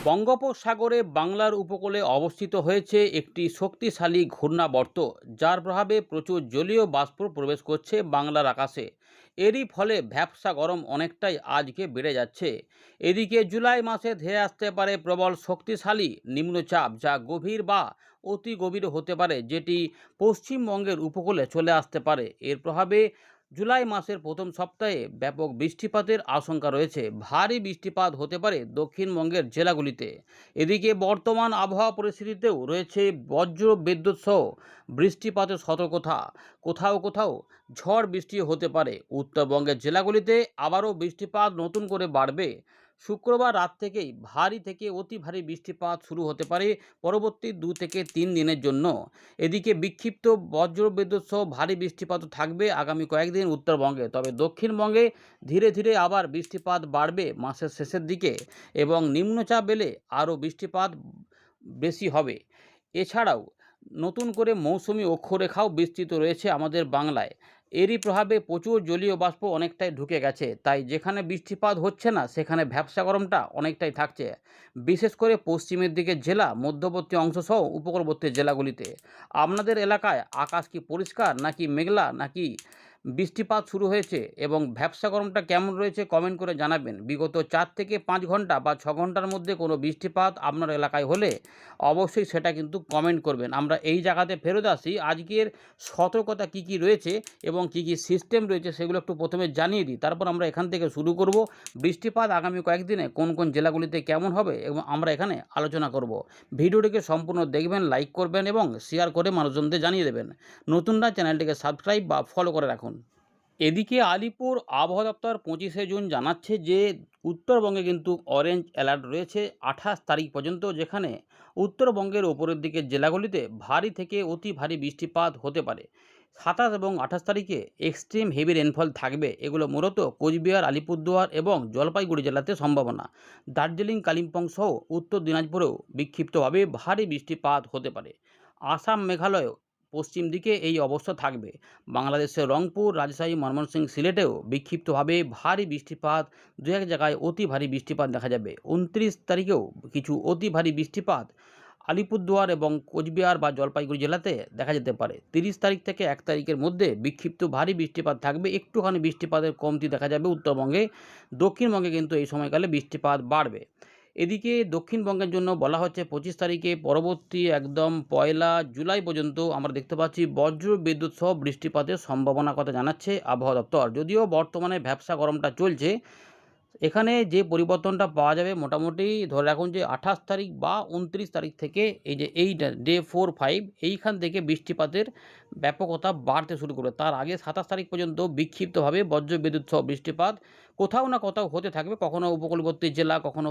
বঙ্গোপসাগরে বাংলার উপকূলে অবস্থিত হয়েছে একটি শক্তিশালী ঘূর্ণাবর্ত, যার প্রভাবে প্রচুর জলীয় বাষ্প প্রবেশ করছে বাংলার আকাশে। এরই ফলে ভ্যাপসা গরম অনেকটাই আজকে বেড়ে যাচ্ছে। এদিকে জুলাই মাসে ধেয়ে আসতে পারে প্রবল শক্তিশালী নিম্নচাপ, যা গভীর বা অতি গভীর হতে পারে, যেটি পশ্চিমবঙ্গের উপকূলে চলে আসতে পারে। এর প্রভাবে জুলাই মাসের প্রথম সপ্তাহে ব্যাপক বৃষ্টিপাতের আশঙ্কা রয়েছে। ভারী বৃষ্টিপাত হতে পারে দক্ষিণবঙ্গের জেলাগুলিতে। এদিকে বর্তমান আবহাওয়া পরিস্থিতিতেও রয়েছে বজ্র বিদ্যুৎ সহ বৃষ্টিপাতের সতর্কতা। কোথাও কোথাও ঝড় বৃষ্টি হতে পারে। উত্তরবঙ্গের জেলাগুলিতে আবারও বৃষ্টিপাত নতুন করে বাড়বে। শুক্রবার রাত থেকেই ভারী থেকে অতি ভারী বৃষ্টিপাত শুরু হতে পারে পরবর্তী 2 থেকে 3 দিনের জন্য। এদিকে বিক্ষিপ্ত বজ্রবিদ্যুৎ সহ ভারী বৃষ্টিপাত থাকবে আগামী কয়েকদিন উত্তরবঙ্গে। তবে দক্ষিণবঙ্গে ধীরে ধীরে আবার বৃষ্টিপাত বাড়বে মাসের শেষের দিকে, এবং নিম্নচাপ এলে আরও বৃষ্টিপাত বেশি হবে। এছাড়াও নতুন করে মৌসুমি অক্ষরেখাও বিস্তৃত রয়েছে আমাদের বাংলায়। এরই প্রভাবে প্রচুর জলীয় বাষ্প অনেকটাই ঢুকে গেছে, তাই যেখানে বৃষ্টিপাত হচ্ছে না সেখানে ভ্যাপসা গরমটা অনেকটাই থাকছে, বিশেষ করে পশ্চিমের দিকের জেলা, মধ্যবর্তী অংশসহ উপকূলবর্তী জেলাগুলিতে। আপনাদের এলাকায় আকাশ কি পরিষ্কার, নাকি মেঘলা, নাকি বৃষ্টিপাত শুরু হয়েছে, এবং ভ্যাপসা গরমটা কেমন রয়েছে কমেন্ট করে জানাবেন। বিগত 4 থেকে 5 ঘন্টা বা 6 ঘন্টার মধ্যে কোনো বৃষ্টিপাত আপনার এলাকায় হলে অবশ্যই সেটা কিন্তু কমেন্ট করবেন। আমরা এই জায়গাতে ফেরত আসি, আজকের সতর্কতা কী কী রয়েছে এবং কী কী সিস্টেম রয়েছে সেগুলো একটু প্রথমে জানিয়ে দিই, তারপর আমরা এখান থেকে শুরু করব। বৃষ্টিপাত আগামী কয়েকদিনে কোন কোন জেলাগুলিতে কেমন হবে এবং আমরা এখানে আলোচনা করব। ভিডিওটিকে সম্পূর্ণ দেখবেন, লাইক করবেন এবং শেয়ার করে মানুষজনদের জানিয়ে দেবেন। নতুনরা চ্যানেলটিকে সাবস্ক্রাইব বা ফলো করে রাখুন। এদিকে আলিপুর আবহাওয়া দপ্তর 25শে জুন জানাচ্ছে যে উত্তরবঙ্গে কিন্তু অরেঞ্জ অ্যালার্ট রয়েছে 28 তারিখ পর্যন্ত, যেখানে উত্তরবঙ্গের ওপরের দিকের জেলাগুলিতে ভারী থেকে অতি ভারী বৃষ্টিপাত হতে পারে। 27 এবং 28 তারিখে এক্সট্রিম হেভি রেনফল থাকবে। এগুলো মূলত কোচবিহার, আলিপুরদুয়ার এবং জলপাইগুড়ি জেলাতে সম্ভাবনা। দার্জিলিং, কালিম্পং সহ উত্তর দিনাজপুরেও বিক্ষিপ্তভাবে ভারী বৃষ্টিপাত হতে পারে। আসাম, মেঘালয় পশ্চিম দিকে এই অবস্থা থাকবে। বাংলাদেশের রংপুর, রাজশাহী, ময়মনসিংহ, সিলেটেও বিক্ষিপ্তভাবে ভারী বৃষ্টিপাত, দু এক জায়গায় অতি ভারী বৃষ্টিপাত দেখা যাবে। 29 তারিখেও কিছু অতি ভারী বৃষ্টিপাত আলিপুরদুয়ার এবং কোচবিহার বা জলপাইগুড়ি জেলাতে দেখা যেতে পারে। 30 তারিখ থেকে 1 তারিখের মধ্যে বিক্ষিপ্ত ভারী বৃষ্টিপাত থাকবে। একটুখানি বৃষ্টিপাতের কমতি দেখা যাবে উত্তরবঙ্গে। দক্ষিণবঙ্গে কিন্তু এই সময়কালে বৃষ্টিপাত বাড়বে। এদিকে দক্ষিণবঙ্গের জন্য বলা হচ্ছে 25 তারিখে পরবর্তী একদম 1 জুলাই পর্যন্ত আমরা দেখতে পাচ্ছি বজ্র বিদ্যুৎ সহ বৃষ্টিপাতের সম্ভাবনার কথা জানাচ্ছে আবহাওয়া দপ্তর। যদিও বর্তমানে ভ্যাপসা গরমটা চলছে, এখানে যে পরিবর্তনটা পাওয়া যাবে মোটামুটি ধরে রাখুন যে 28 তারিখ বা 29 তারিখ থেকে এই যে এই ডে 4, 5 এইখান থেকে বৃষ্টিপাতের ব্যাপকতা বাড়তে শুরু করবে। তার আগে 27 তারিখ পর্যন্ত বিক্ষিপ্তভাবে বজ্রবিদ্যুৎ সহ বৃষ্টিপাত কোথাও না কোথাও হতে থাকবে। কখনো উপকূলবর্তী জেলা, কখনো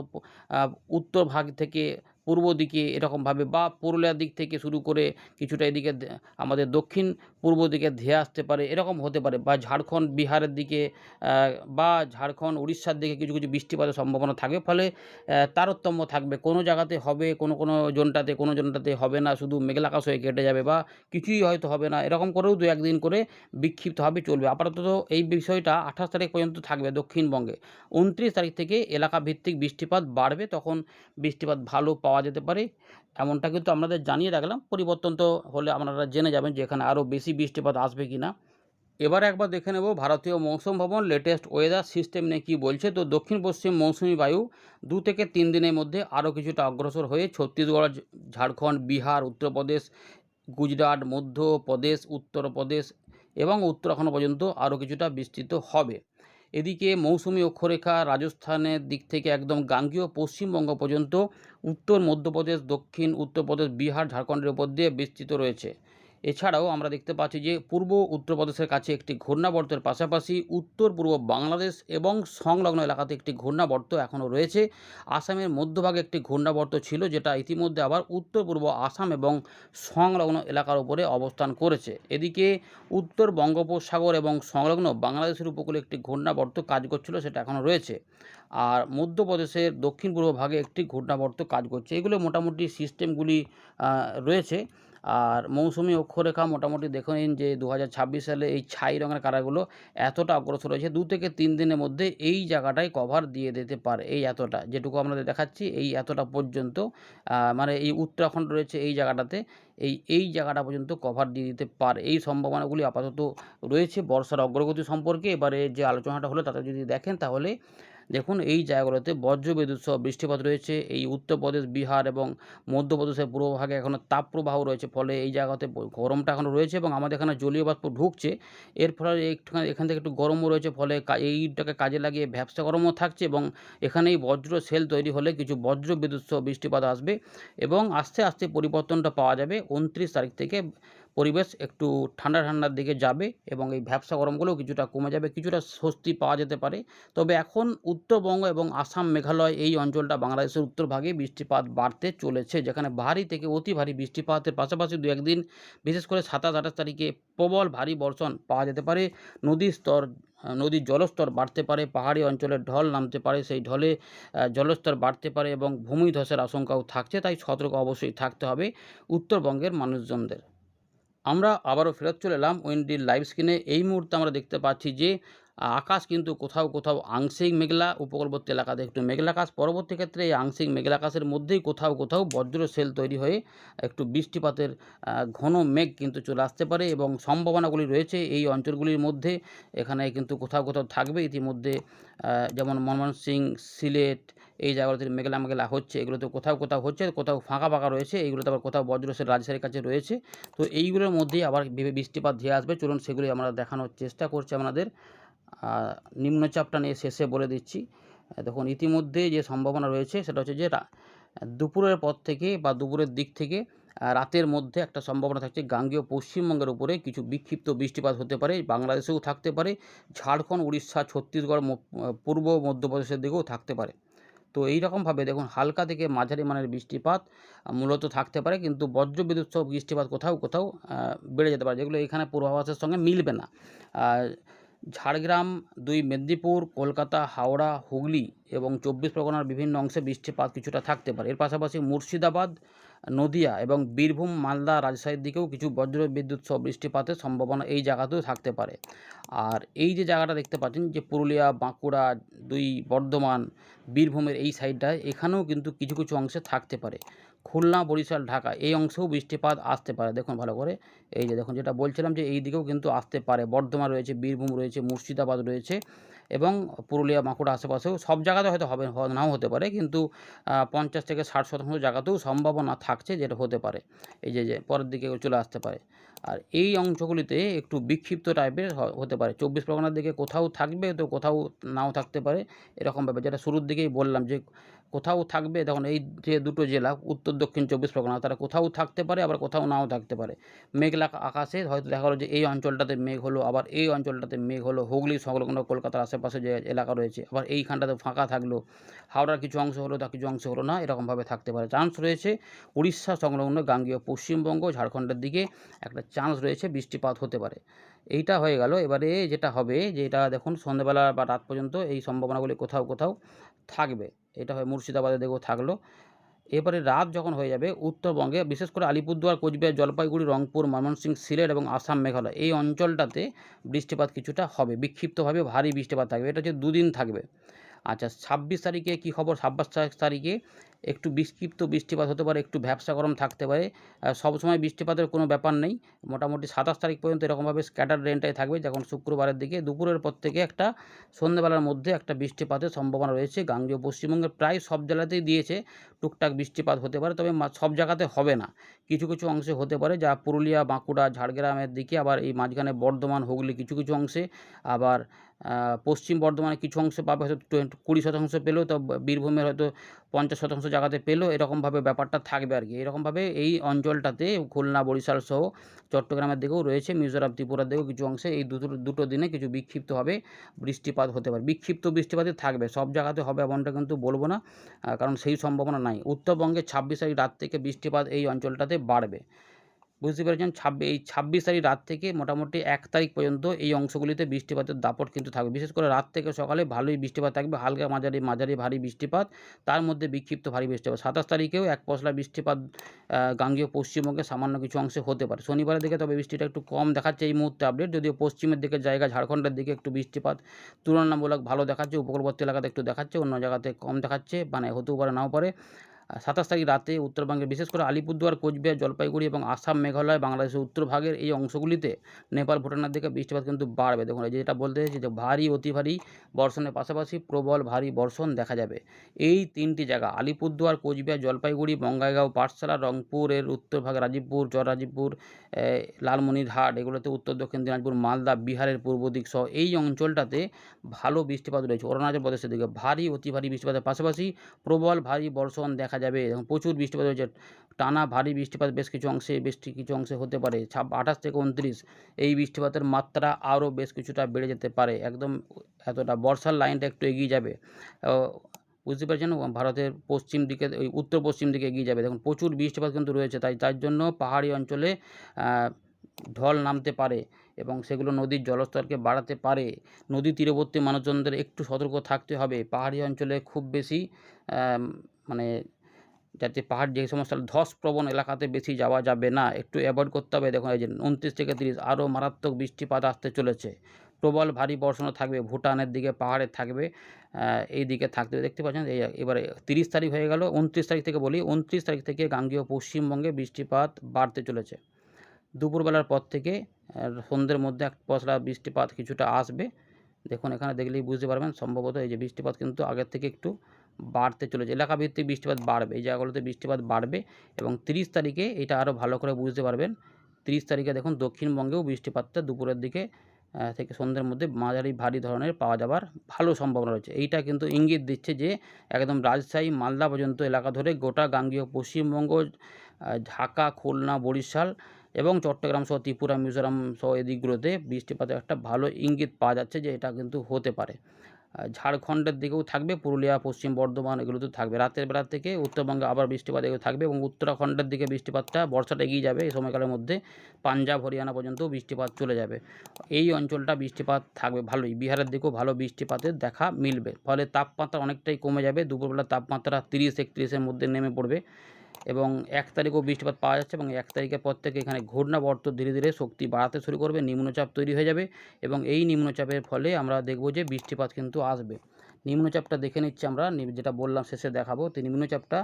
উত্তর ভাগ থেকে পূর্ব দিকে এরকমভাবে, বা পুরুলিয়ার দিক থেকে শুরু করে কিছুটা এদিকে আমাদের দক্ষিণ পূর্ব দিকে ধেয়ে আসতে পারে, এরকম হতে পারে। বা ঝাড়খণ্ড, বিহারের দিকে বা ঝাড়খণ্ড, উড়িষ্যার দিকে কিছু কিছু বৃষ্টিপাতের সম্ভাবনা থাকবে। ফলে তারতম্য থাকবে, কোনো জায়গাতে হবে, কোনো জোনটাতে, কোনো জোনটাতে হবে না, শুধু মেঘলা আকাশ হয়ে কেটে যাবে, বা কিছুই হয়তো হবে না। এরকম করেও 2-1 দিন করে বিক্ষিপ্তভাবে চলবে। আপাতত এই বিষয়টা 28 তারিখ পর্যন্ত থাকবে দক্ষিণবঙ্গে। 29 তারিখ থেকে এলাকা ভিত্তিক বৃষ্টিপাত বাড়বে, তখন বৃষ্টিপাত ভালো পাওয়া যেতে পারে, এমনটা কিন্তু আপনাদের জানিয়ে রাখলাম। পরিবর্তন তো হলে আপনারা জেনে যাবেন যে এখানে আরও বেশি বৃষ্টিপাত আসবে কিনা। এবারে একবার দেখে নেব ভারতীয় মৌসুম ভবন লেটেস্ট ওয়েদার সিস্টেম নিয়ে কী বলছে। তো দক্ষিণ পশ্চিম মৌসুমি বায়ু 2 থেকে 3 দিনের মধ্যে আরও কিছুটা অগ্রসর হয়ে ছত্তিশগড়, ঝাড়খণ্ড, বিহার, উত্তরপ্রদেশ, গুজরাট, মধ্যপ্রদেশ, উত্তরপ্রদেশ এবং উত্তরাখণ্ড পর্যন্ত আরও কিছুটা বিস্তৃত হবে। এদিকে মৌসুমি অক্ষরেখা রাজস্থানের দিক থেকে একদম গাঙ্গেয় পশ্চিমবঙ্গ পর্যন্ত, উত্তর মধ্যপ্রদেশ, দক্ষিণ উত্তরপ্রদেশ, বিহার, ঝাড়খণ্ডের উপর দিয়ে বিস্তৃত রয়েছে। এছাড়াও আমরা দেখতে পাচ্ছি যে পূর্ব উত্তরপ্রদেশের কাছে একটি ঘূর্ণাবর্তের পাশাপাশি উত্তর পূর্ব বাংলাদেশ এবং সংলগ্ন এলাকাতে একটি ঘূর্ণাবর্ত এখনও রয়েছে। আসামের মধ্যভাগে একটি ঘূর্ণাবর্ত ছিল, যেটা ইতিমধ্যে আবার উত্তর পূর্ব আসাম এবং সংলগ্ন এলাকার উপরে অবস্থান করেছে। এদিকে উত্তর বঙ্গোপসাগর এবং সংলগ্ন বাংলাদেশের উপকূলে একটি ঘূর্ণাবর্ত কাজ করছিল, সেটা এখনও রয়েছে। আর মধ্যপ্রদেশের দক্ষিণ পূর্ব ভাগে একটি ঘূর্ণাবর্ত কাজ করছে। এগুলো মোটামুটি সিস্টেমগুলি রয়েছে। আর মৌসুমি অক্ষরেখা মোটামুটি দেখে নিন যে 2026 সালে এই ছাই রঙের কাঁটাগুলো এতটা অগ্রসর হয়েছে, 2 থেকে 3 দিনের মধ্যে এই জায়গাটায় কভার দিয়ে দিতে পারে। এই এতটা যেটুকু আপনাদের দেখাচ্ছি এই এতটা পর্যন্ত মানে এই উত্তরাখণ্ড রয়েছে এই জায়গাটাতে, এই জায়গাটা পর্যন্ত কভার দিয়ে দিতে পারে। এই সম্ভাবনাগুলি আপাতত রয়েছে বর্ষার অগ্রগতি সম্পর্কে। এবারে যে আলোচনাটা হলো তাতে যদি দেখেন তাহলে দেখুন এই জায়গাগুলোতে বজ্রবিদ্যুৎ সহ বৃষ্টিপাত রয়েছে। এই উত্তরপ্রদেশ, বিহার এবং মধ্যপ্রদেশের পূর্বভাগে এখনও তাপপ্রবাহ রয়েছে, ফলে এই জায়গাতে গরমটা এখনও রয়েছে এবং আমাদের এখানে জলীয় বাষ্প ঢুকছে। এর ফলে একটুখানি এখান থেকে একটু গরমও রয়েছে, ফলে এইটাকে কাজে লাগিয়ে ভ্যাপসা গরমও থাকছে এবং এখানেই বজ্র সেল তৈরি হলে কিছু বজ্রবিদ্যুৎ সহ বৃষ্টিপাত আসবে এবং আস্তে আস্তে পরিবর্তনটা পাওয়া যাবে। 29 তারিখ থেকে পরিবেশ একটু ঠান্ডার দিকে যাবে এবং এই ভ্যাপসা গরমগুলোও কিছুটা কমে যাবে, কিছুটা স্বস্তি পাওয়া যেতে পারে। তবে এখন উত্তরবঙ্গ এবং আসাম, মেঘালয় এই অঞ্চলটা বাংলাদেশের উত্তরভাগে বৃষ্টিপাত বাড়তে চলেছে, যেখানে ভারী থেকে অতি ভারী বৃষ্টিপাতের পাশাপাশি 2-1 দিন বিশেষ করে 27-28 তারিখে প্রবল ভারী বর্ষণ পাওয়া যেতে পারে। নদীর জলস্তর বাড়তে পারে, পাহাড়ি অঞ্চলে ঢল নামতে পারে, সেই ঢলে জলস্তর বাড়তে পারে এবং ভূমিধসের আশঙ্কাও থাকছে। তাই সতর্ক অবশ্যই থাকতে হবে উত্তরবঙ্গের মানুষজনদের। আমরা আবারও ফেরত চলে এলাম উইন্ডির লাইভ স্ক্রিনে। এই মুহূর্তে আমরা দেখতে পাচ্ছি যে আকাশ কিন্তু কোথাও আংশিক মেঘলা, উপকূলবর্তী এলাকাতে একটু মেঘলা আকাশ। পরবর্তী ক্ষেত্রে এই আংশিক মেঘলা আকাশের মধ্যেই কোথাও বজ্র সেল তৈরি হয়ে একটু বৃষ্টিপাতের ঘন মেঘ কিন্তু চলে আসতে পারে এবং সম্ভাবনাগুলি রয়েছে এই অঞ্চলগুলির মধ্যে। এখানে কিন্তু কোথাও থাকবে ইতিমধ্যে, যেমন ময়মনসিংহ, সিলেট এই জায়গাগুলোতে মেঘলা হচ্ছে, এগুলোতে কোথাও হচ্ছে, কোথাও ফাঁকা রয়েছে, এইগুলোতে আবার কোথাও বজ্রসেল রাজশাহীর কাছে রয়েছে। তো এইগুলোর মধ্যেই আবার বৃষ্টিপাত ধেয়ে আসবে। চলুন সেগুলি আমরা দেখানোর চেষ্টা করছি আপনাদের। নিম্নচাপটা নিয়ে শেষে বলে দিচ্ছি। দেখুন ইতিমধ্যে যে সম্ভাবনা রয়েছে সেটা হচ্ছে যে দুপুরের পর থেকে বা দুপুরের দিক থেকে রাতের মধ্যে একটা সম্ভাবনা থাকছে গাঙ্গেয় পশ্চিমবঙ্গের উপরে কিছু বিক্ষিপ্ত বৃষ্টিপাত হতে পারে, বাংলাদেশেও থাকতে পারে, ঝাড়খণ্ড, উড়িষ্যা, ছত্তিশগড়, পূর্ব মধ্যপ্রদেশের দিকেও থাকতে পারে। তো এইরকমভাবে দেখুন হালকা থেকে মাঝারি মানের বৃষ্টিপাত মূলত থাকতে পারে, কিন্তু বজ্রবিদ্যুৎ সহ বৃষ্টিপাত কোথাও বেড়ে যেতে পারে, যেগুলো এখানে পূর্বাভাসের সঙ্গে মিলবে না। ঝাড়গ্রাম, 2 মেদিনীপুর, কলকাতা, হাওড়া, হুগলি এবং 24 পরগনার বিভিন্ন অংশে বৃষ্টিপাত কিছুটা থাকতে পারে। এর পাশাপাশি মুর্শিদাবাদ, নদিয়া এবং বীরভূম, মালদা, রাজশাহীর দিকেও কিছু বজ্রবিদ্যুৎ সহ বৃষ্টিপাতের সম্ভাবনা এই জায়গাতেও থাকতে পারে। আর এই যে জায়গাটা দেখতে পাচ্ছেন যে পুরুলিয়া, বাঁকুড়া, 2 বর্ধমান, বীরভূমের এই সাইডটায় এখানেও কিন্তু কিছু অংশে থাকতে পারে। খুলনা, বরিশাল, ঢাকা এই অংশেও বৃষ্টিপাত আসতে পারে। দেখুন ভালো করে, এই যে দেখুন যেটা বলছিলাম যে এই দিকেও কিন্তু আসতে পারে। বর্ধমান রয়েছে, বীরভূম রয়েছে, মুর্শিদাবাদ রয়েছে এবং পুরুলিয়া, বাঁকুড়া আশেপাশেও সব জায়গাতে হয়তো হবে, নাও হতে পারে, কিন্তু 50 থেকে 60% জায়গাতেও সম্ভাবনা থাকছে যেটা হতে পারে। এই যে পরের দিকে চলে আসতে পারে। আর এই অংশগুলিতে একটু বিক্ষিপ্ত টাইপের হতে পারে। 24 পরগনার দিকে কোথাও থাকবে, তো কোথাও নাও থাকতে পারে, এরকমভাবে যেটা শুরুর দিকেই বললাম যে কোথাও থাকবে। দেখুন এই যে দুটো জেলা উত্তর দক্ষিণ 24 পরগনা, তারা কোথাও থাকতে পারে আবার কোথাও নাও থাকতে পারে। মেঘলা আকাশে হয়তো দেখা গেলো যে এই অঞ্চলটাতে মেঘ হলো, আবার এই অঞ্চলটাতে মেঘ হলো, হুগলি সংলগ্ন কলকাতার আশেপাশে যে এলাকা রয়েছে আবার এইখানটাতে ফাঁকা থাকলো, হাওড়ার কিছু অংশ হলো, তা কিছু অংশ হলো না, এরকমভাবে থাকতে পারে। চান্স রয়েছে উড়িষ্যা সংলগ্ন গাঙ্গেয় পশ্চিমবঙ্গ, ঝাড়খণ্ডের দিকে একটা চান্স রয়েছে বৃষ্টিপাত হতে পারে। এইটা হয়ে গেল। এবারে যেটা হবে যে এটা দেখুন সন্ধ্যেবেলা বা রাত পর্যন্ত এই সম্ভাবনাগুলি কোথাও থাকবে। এটা হয় মুর্শিদাবাদের দিকেও থাকলো। এবারে রাত যখন হয়ে যাবে উত্তরবঙ্গে বিশেষ করে আলিপুরদুয়ার, কোচবিহার, জলপাইগুড়ি, রংপুর, ময়মনসিংহ, সিলেট এবং আসাম, মেঘালয় এই অঞ্চলটাতে বৃষ্টিপাত কিছুটা হবে, বিক্ষিপ্তভাবে ভারী বৃষ্টিপাত থাকবে। এটা হচ্ছে 2 দিন থাকবে। আচ্ছা 26 তারিখে কী খবর? 27 তারিখে একটু বিক্ষিপ্ত বৃষ্টিপাত হতে পারে, একটু ভ্যাপসা গরম থাকতে পারে। সবসময় বৃষ্টিপাতের কোনো ব্যাপার নেই। মোটামুটি 27 তারিখ পর্যন্ত এরকমভাবে স্ক্যাটার রেনটাই থাকবে। যখন শুক্রবারের দিকে দুপুরের পর থেকে একটা সন্ধ্যেবেলার মধ্যে একটা বৃষ্টিপাতের সম্ভাবনা রয়েছে। গাঙ্গেয় পশ্চিমবঙ্গের প্রায় সব জেলাতেই দিয়েছে টুকটাক বৃষ্টিপাত হতে পারে, তবে সব জায়গাতে হবে না। কিছু অংশে হতে পারে, যা পুরুলিয়া, বাঁকুড়া, ঝাড়গ্রামের দিকে, আবার এই মাঝখানে বর্ধমান, হুগলি কিছু অংশে, আবার পশ্চিম বর্ধমানে কিছু অংশে পাবে, হয়তো 20% পেলেও, তো বীরভূমের হয়তো 50% জায়গাতে পেলেও, এরকমভাবে ব্যাপারটা থাকবে আর কি। এরকমভাবে এই অঞ্চলটাতে খুলনা, বরিশাল সহ চট্টগ্রামের দিকেও রয়েছে, মিজোরাম, ত্রিপুরার দিকেও কিছু অংশে এই দুটো দিনে কিছু বিক্ষিপ্তভাবে বৃষ্টিপাত হতে পারে। বিক্ষিপ্ত বৃষ্টিপাতই থাকবে, সব জায়গাতে হবে এমনটা কিন্তু বলবো না, কারণ সেই সম্ভাবনা নাই। উত্তরবঙ্গে 26 তারিখ রাত থেকে বৃষ্টিপাত এই অঞ্চলটাতে বাড়বে। বুঝতে পেরেছেন। এই ২৬ তারিখ রাত থেকে মোটামুটি ১ তারিখ পর্যন্ত এই অংশগুলিতে বৃষ্টিপাতের দাপট কিন্তু থাকবে। বিশেষ করে রাত থেকে সকালে ভালোই বৃষ্টিপাত থাকবে। হালকা মাঝারি, মাঝারি ভারী বৃষ্টিপাত, তার মধ্যে বিক্ষিপ্ত ভারী বৃষ্টিপাত। ২৭ তারিখেও এক পশলা বৃষ্টিপাত গাঙ্গেয় পশ্চিমবঙ্গে সামান্য কিছু অংশে হতে পারে। শনিবারের দিকে তবে বৃষ্টিটা একটু কম দেখাচ্ছে এই মুহূর্তে আপডেট, যদিও পশ্চিমের দিকের জায়গা ঝাড়খণ্ডের দিকে একটু বৃষ্টিপাত তুলনামূলক ভালো দেখাচ্ছে। উপকূলবর্তী এলাকাতে একটু দেখাচ্ছে, অন্য জায়গাতে কম দেখাচ্ছে, মানে হতেও পারে নাও পারে। ২৭ তারিখ রাতে উত্তরবঙ্গের বিশেষ করে আলিপুরদুয়ার, কোচবিহার, জলপাইগুড়ি এবং আসাম, মেঘালয়, বাংলাদেশের উত্তরভাগের এই অংশগুলিতে নেপাল, ভুটানের দিকে বৃষ্টিপাত কিন্তু বাড়বে। দেখুন এই যেটা বলতে চাইছি যে ভারী, অতি ভারী বর্ষণের পাশাপাশি প্রবল ভারী বর্ষণ দেখা যাবে। এই ৩টি জায়গা আলিপুরদুয়ার, কোচবিহার, জলপাইগুড়ি, বঙ্গাইগাঁও, পাঠশালা, রংপুরের উত্তরভাগে রাজীবপুর, চররাজীবপুর, লালমনিরহাট, এগুলোতে উত্তর দক্ষিণ দিনাজপুর, মালদা, বিহারের পূর্ব দিক সহ এই অঞ্চলটাতে ভালো বৃষ্টিপাত রয়েছে। অরুণাচল প্রদেশের দিকে ভারী, অতি ভারী বৃষ্টিপাতের পাশাপাশি প্রবল ভারী বর্ষণ দেখা যাবে এবং প্রচুর বৃষ্টিপাত রয়েছে। টানা ভারী বৃষ্টিপাত বেশ কিছু অংশে হতে পারে। ২৮ থেকে ২৯ এই বৃষ্টিপাতের মাত্রা আরও বেশ কিছুটা বেড়ে যেতে পারে। একদম এতটা বর্ষার লাইনটা একটু এগিয়ে যাবে। বুঝতে পারছেন, ভারতের পশ্চিম দিকে, ওই উত্তর পশ্চিম দিকে এগিয়ে যাবে। দেখুন প্রচুর বৃষ্টিপাত কিন্তু রয়েছে, তার জন্য পাহাড়ি অঞ্চলে ঢল নামতে পারে এবং সেগুলো নদীর জলস্তরকে বাড়াতে পারে। নদী তীরবর্তী মানুষজনদের একটু সতর্ক থাকতে হবে। পাহাড়ি অঞ্চলে খুব বেশি মানে যাতে পাহাড় যে সমস্ত ধসপ্রবণ এলাকাতে বেশি যাওয়া যাবে না, একটু অ্যাভয়েড করতে হবে। দেখুন এই যে ২৯ থেকে ৩০ আরও মারাত্মক বৃষ্টিপাত আসতে চলেছে। প্রবল ভারী বর্ষণও থাকবে, ভুটানের দিকে পাহাড়ে থাকবে, এই দিকে থাকতে দেখতে পাচ্ছেন। এবারে ৩০ তারিখ হয়ে গেল। ২৯ তারিখ থেকে বলি, ২৯ তারিখ থেকে গাঙ্গেয় পশ্চিমবঙ্গে বৃষ্টিপাত বাড়তে চলেছে। দুপুরবেলার পর থেকে সন্ধ্যের মধ্যে এক পশলা বৃষ্টিপাত কিছুটা আসবে। দেখুন এখানে দেখলেই বুঝতে পারবেন, সম্ভবত এই যে বৃষ্টিপাত কিন্তু আগের থেকে একটু বাড়তে চলেছে। এলাকাভিত্তিক বৃষ্টিপাত বাড়বে, এই জায়গাগুলোতে বৃষ্টিপাত বাড়বে এবং ৩০ তারিখে এটা আরও ভালো করে বুঝতে পারবেন। ৩০ তারিখে দেখুন দক্ষিণবঙ্গেও বৃষ্টিপাতটা দুপুরের দিকে থেকে সন্ধ্যের মধ্যে মাঝারি ভারী ধরনের পাওয়া যাবার ভালো সম্ভাবনা রয়েছে। এইটা কিন্তু ইঙ্গিত দিচ্ছে যে একদম রাজশাহী, মালদা পর্যন্ত এলাকা ধরে গোটা গাঙ্গেয় পশ্চিমবঙ্গ, ঢাকা, খুলনা, বরিশাল এবং চট্টগ্রাম সহ ত্রিপুরা, মিজোরাম সহ এই দিকগুলোতে বৃষ্টিপাতের একটা ভালো ইঙ্গিত পাওয়া যাচ্ছে যে এটা কিন্তু হতে পারে। ঝাড়খণ্ডের দিকেও থাকবে, পুরুলিয়া, পশ্চিম বর্ধমান এগুলোতেও থাকবে। রাতের বেলা থেকে উত্তরবঙ্গে আবার বৃষ্টিপাত এগুলো থাকবে এবং উত্তরাখণ্ডের দিকে বৃষ্টিপাতটা বর্ষাটা এগিয়ে যাবে এই সময়কালের মধ্যে। পাঞ্জাব, হরিয়ানা পর্যন্তও বৃষ্টিপাত চলে যাবে। এই অঞ্চলটা বৃষ্টিপাত থাকবে ভালোই। বিহারের দিকেও ভালো বৃষ্টিপাতের দেখা মিলবে, ফলে তাপমাত্রা অনেকটাই কমে যাবে। দুপুরবেলা তাপমাত্রা ৩০-৩১-এর মধ্যে নেমে পড়বে এবং ১ তারিখেও বৃষ্টিপাত পাওয়া যাচ্ছে এবং ১ তারিখের পর থেকে এখানে ঘূর্ণাবর্ত ধীরে ধীরে শক্তি বাড়াতে শুরু করবে, নিম্নচাপ তৈরি হয়ে যাবে এবং এই নিম্নচাপের ফলে আমরা দেখব যে বৃষ্টিপাত কিন্তু আসবে। নিম্নচাপটা দেখে নিচ্ছি আমরা, যেটা বললাম শেষে দেখাবো। তো নিম্নচাপটা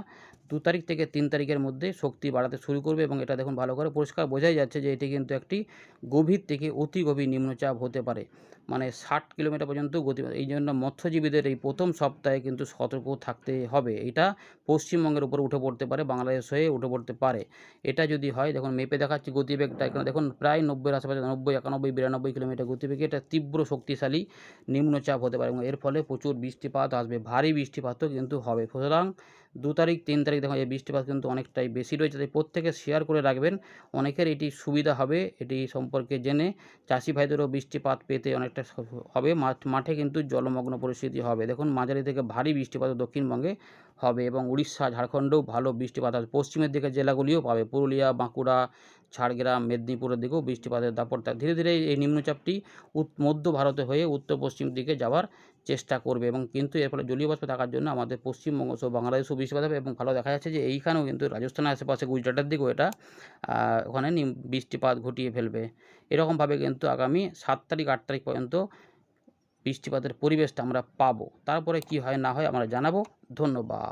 ২ তারিখ থেকে ৩ তারিখের মধ্যে শক্তি বাড়াতে শুরু করবে এবং এটা দেখুন ভালো করে পরিষ্কার বোঝাই যাচ্ছে যে এটি কিন্তু একটি গভীর থেকে অতি গভীর নিম্নচাপ হতে পারে, মানে ৬০ কিলোমিটার পর্যন্ত গতি। এই জন্য মৎস্যজীবীদের এই প্রথম সপ্তাহে কিন্তু সতর্ক থাকতে হবে। এটা পশ্চিমবঙ্গের উপরে উঠে পড়তে পারে, বাংলাদেশ হয়ে উঠে পড়তে পারে। এটা যদি হয়, দেখুন মেপে দেখাচ্ছি গতিবেগটা, এখানে দেখুন প্রায় ৯০-এর আশেপাশে, ৯০, ৯১, ৯২ কিলোমিটার গতিবেগে এটা তীব্র শক্তিশালী নিম্নচাপ হতে পারে এবং এর ফলে প্রচুর বৃষ্টিপাত আসবে, ভারী বৃষ্টিপাতও কিন্তু হবে। সুতরাং ২ তারিখ, ৩ তারিখ দেখুন এই বৃষ্টিপাত কিন্তু অনেকটাই বেশি রয়েছে, তাই প্রত্যেকে শেয়ার করে রাখবেন। অনেকের এটি সুবিধা হবে, এটি সম্পর্কে জেনে চাষি ভাইদেরও বৃষ্টিপাত পেতে অনেকটা হবে। মাঠে কিন্তু জলমগ্ন পরিস্থিতি হবে। দেখুন মাঝারি থেকে ভারী বৃষ্টিপাত দক্ষিণবঙ্গে হবে এবং উড়িষ্যা, ঝাড়খণ্ডেও ভালো বৃষ্টিপাত হবে। পশ্চিমের দিকের জেলাগুলিও পাবে, পুরুলিয়া, বাঁকুড়া, ঝাড়গ্রাম, মেদিনীপুরের দিকেও বৃষ্টিপাতের দাপট থাকবে। ধীরে ধীরে এই নিম্নচাপটি মধ্য ভারতে হয়ে উত্তর পশ্চিম দিকে যাওয়ার চেষ্টা করবে এবং কিন্তু এর ফলে জলীয় বাষ্প থাকার জন্য আমাদের পশ্চিমবঙ্গ সহ বাংলাদেশেও বৃষ্টিপাত হবে এবং ভালো দেখা যাচ্ছে যে এইখানেও কিন্তু রাজস্থানের আশেপাশে, গুজরাটের দিকেও এটা ওখানে বৃষ্টিপাত ঘটিয়ে ফেলবে। এরকমভাবে কিন্তু আগামী ৭ তারিখ, ৮ তারিখ পর্যন্ত বৃষ্টিপাতের পরিবেশটা আমরা পাবো। তারপরে কি হয় না হয় আমরা জানাবো। ধন্যবাদ।